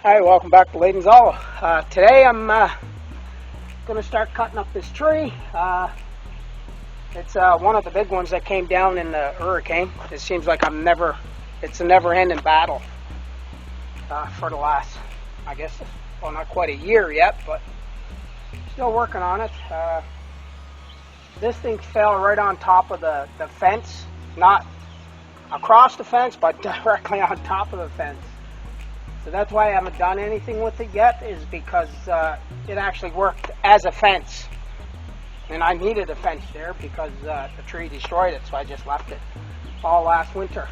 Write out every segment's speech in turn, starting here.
Hi, welcome back to Layden's Hollow. Today I'm going to start cutting up this tree. It's one of the big ones that came down in the hurricane. It seems like it's a never-ending battle for the last, I guess, well, not quite a year yet, but still working on it. This thing fell right on top of the fence, not across the fence, but directly on top of the fence. So that's why I haven't done anything with it yet, is because it actually worked as a fence. And I needed a fence there because the tree destroyed it, so I just left it all last winter.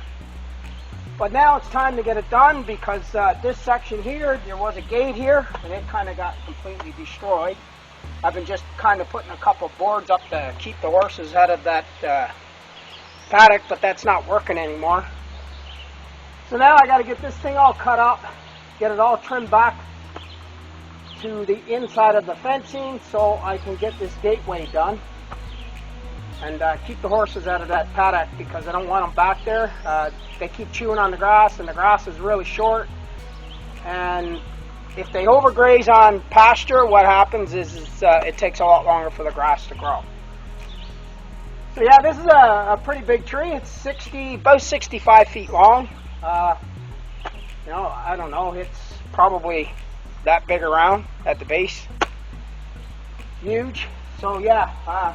But now it's time to get it done because this section here, there was a gate here, and it kind of got completely destroyed. I've been just kind of putting a couple boards up to keep the horses out of that paddock, but that's not working anymore. So now I got to get this thing all cut up, get it all trimmed back to the inside of the fencing so I can get this gateway done and keep the horses out of that paddock because I don't want them back there. They keep chewing on the grass, and the grass is really short, and if they overgraze on pasture, what happens is it takes a lot longer for the grass to grow. So yeah, this is a pretty big tree. It's about 65 feet long. I don't know, it's probably that big around at the base. Huge. So yeah,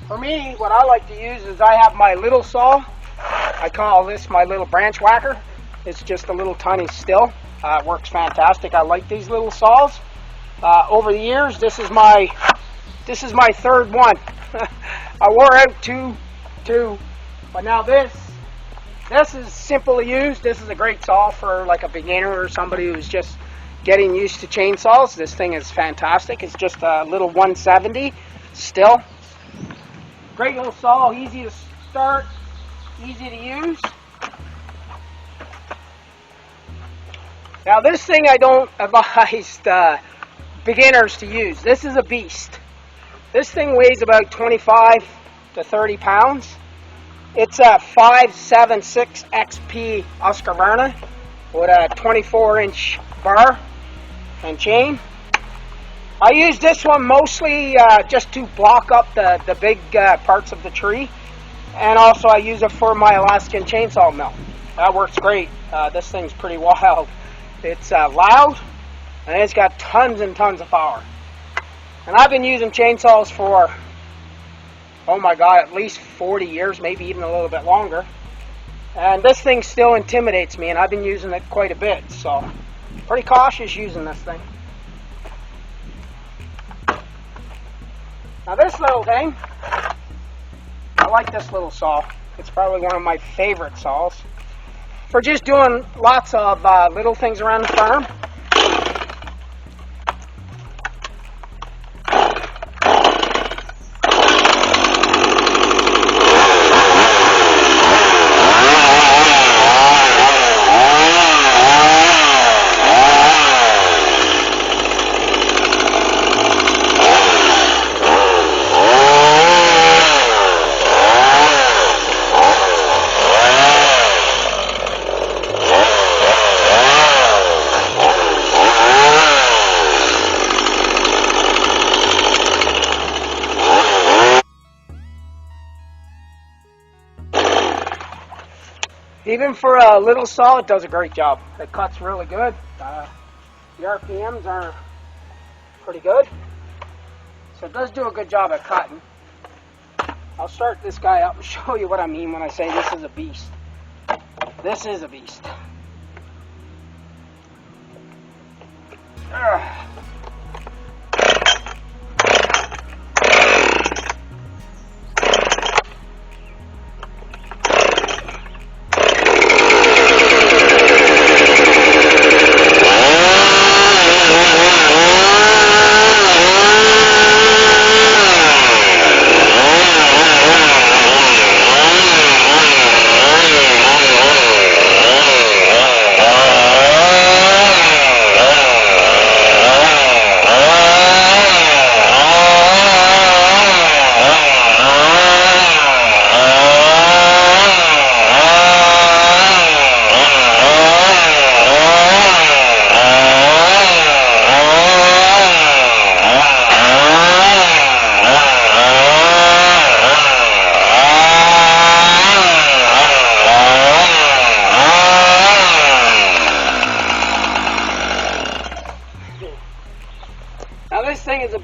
for me, what I like to use is I have my little saw. I call this my little branch whacker. It's just a little tiny still. It works fantastic. I like these little saws. Over the years, this is my third one. I wore out two, but now this is simple to use. This is a great saw for like a beginner or somebody who's just getting used to chainsaws. This thing is fantastic. It's just a little 170 still. Great little saw, easy to start, easy to use. Now this thing I don't advise beginners to use. This is a beast. This thing weighs about 25 to 30 pounds. It's a 576 XP Husqvarna with a 24-inch bar and chain. I use this one mostly just to block up the big parts of the tree, and also I use it for my Alaskan chainsaw mill. That works great. This thing's pretty wild. It's loud, and it's got tons and tons of power. And I've been using chainsaws for, oh my God, at least 40 years, maybe even a little bit longer. And this thing still intimidates me, and I've been using it quite a bit. So, pretty cautious using this thing. Now this little thing, I like this little saw. It's probably one of my favorite saws for just doing lots of little things around the farm. Even for a little saw, it does a great job. It cuts really good. The RPMs are pretty good. So it does do a good job at cutting. I'll start this guy up and show you what I mean when I say this is a beast. This is a beast.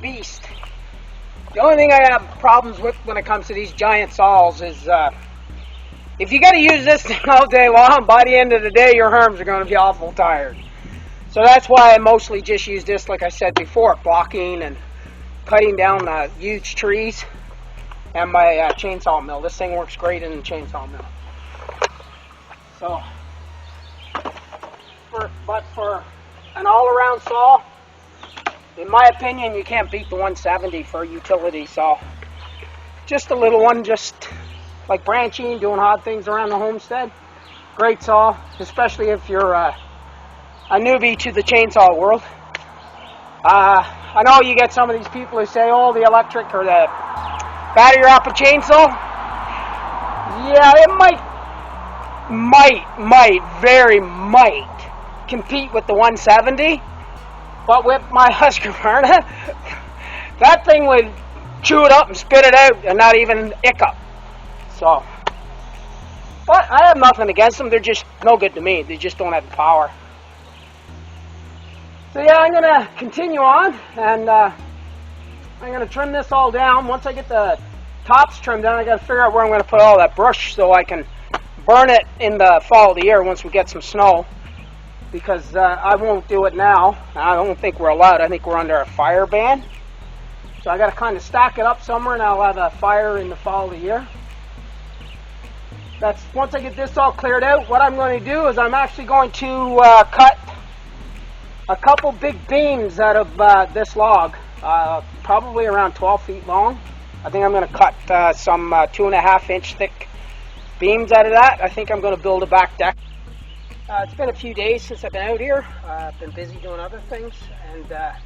beast. The only thing I have problems with when it comes to these giant saws is if you got to use this thing all day long, by the end of the day your arms are going to be awful tired. So that's why I mostly just use this, like I said before, blocking and cutting down huge trees, and my chainsaw mill. This thing works great in the chainsaw mill. So, but for an all-around saw, in my opinion, you can't beat the 170 for a utility saw. Just a little one, just like branching, doing odd things around the homestead. Great saw, especially if you're a newbie to the chainsaw world. I know you get some of these people who say, oh, the electric or the battery operated chainsaw. Yeah, it very might compete with the 170. But with my Husqvarna, that thing would chew it up and spit it out and not even hiccup. So, but I have nothing against them. They're just no good to me. They just don't have the power. So yeah, I'm going to continue on, and I'm going to trim this all down. Once I get the tops trimmed down, I got to figure out where I'm going to put all that brush so I can burn it in the fall of the year once we get some snow. Because I won't do it now. I don't think we're allowed. I think we're under a fire ban. So I got to kind of stack it up somewhere, and I'll have a fire in the fall of the year. That's once I get this all cleared out. What I'm going to do is I'm actually going to cut a couple big beams out of this log, probably around 12 feet long. I think I'm going to cut some 2.5 inch thick beams out of that. I think I'm going to build a back deck. It's been a few days since I've been out here. I've been busy doing other things, and I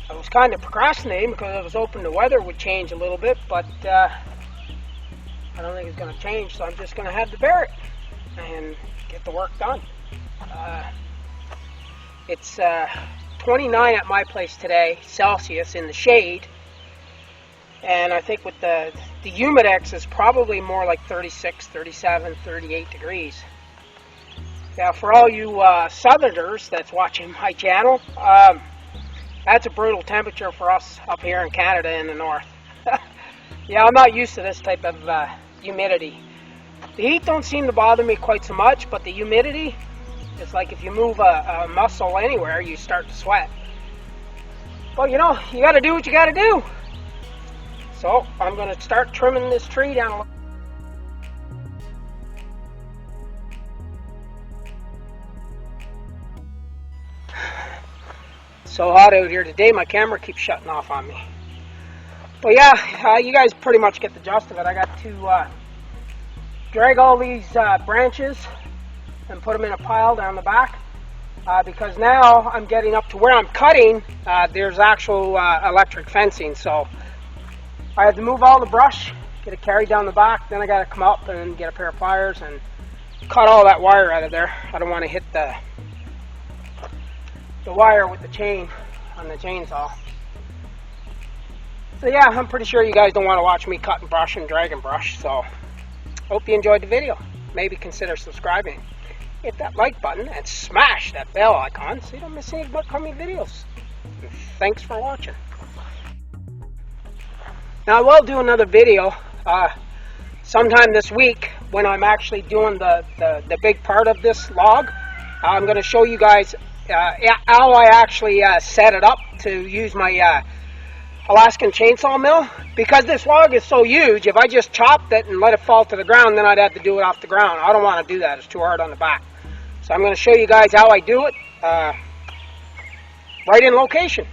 was kind of procrastinating because I was hoping the weather would change a little bit, but I don't think it's going to change, so I'm just going to have to bear it and get the work done. It's 29 at my place today, Celsius in the shade, and I think with the Humidex is probably more like 36, 37, 38 degrees. Now, for all you Southerners that's watching my channel, that's a brutal temperature for us up here in Canada in the north. Yeah, I'm not used to this type of humidity. The heat don't seem to bother me quite so much, but the humidity, it's like if you move a muscle anywhere, you start to sweat. But you know, you got to do what you got to do. So I'm going to start trimming this tree down a little. So hot out here today, my camera keeps shutting off on me. But yeah, you guys pretty much get the gist of it. I got to drag all these branches and put them in a pile down the back because now I'm getting up to where I'm cutting. There's actual electric fencing, so I had to move all the brush, get it carried down the back, then I got to come up and get a pair of pliers and cut all that wire out of there. I don't want to hit the wire with the chain on the chainsaw. So yeah, I'm pretty sure you guys don't want to watch me cutting brush and dragging brush, so hope you enjoyed the video. Maybe consider subscribing. Hit that like button and smash that bell icon so you don't miss any upcoming videos. And thanks for watching. Now I will do another video sometime this week when I'm actually doing the big part of this log. I'm going to show you guys how I actually set it up to use my Alaskan chainsaw mill. Because this log is so huge, if I just chopped it and let it fall to the ground, then I'd have to do it off the ground. I don't want to do that. It's too hard on the back. So I'm going to show you guys how I do it right in location.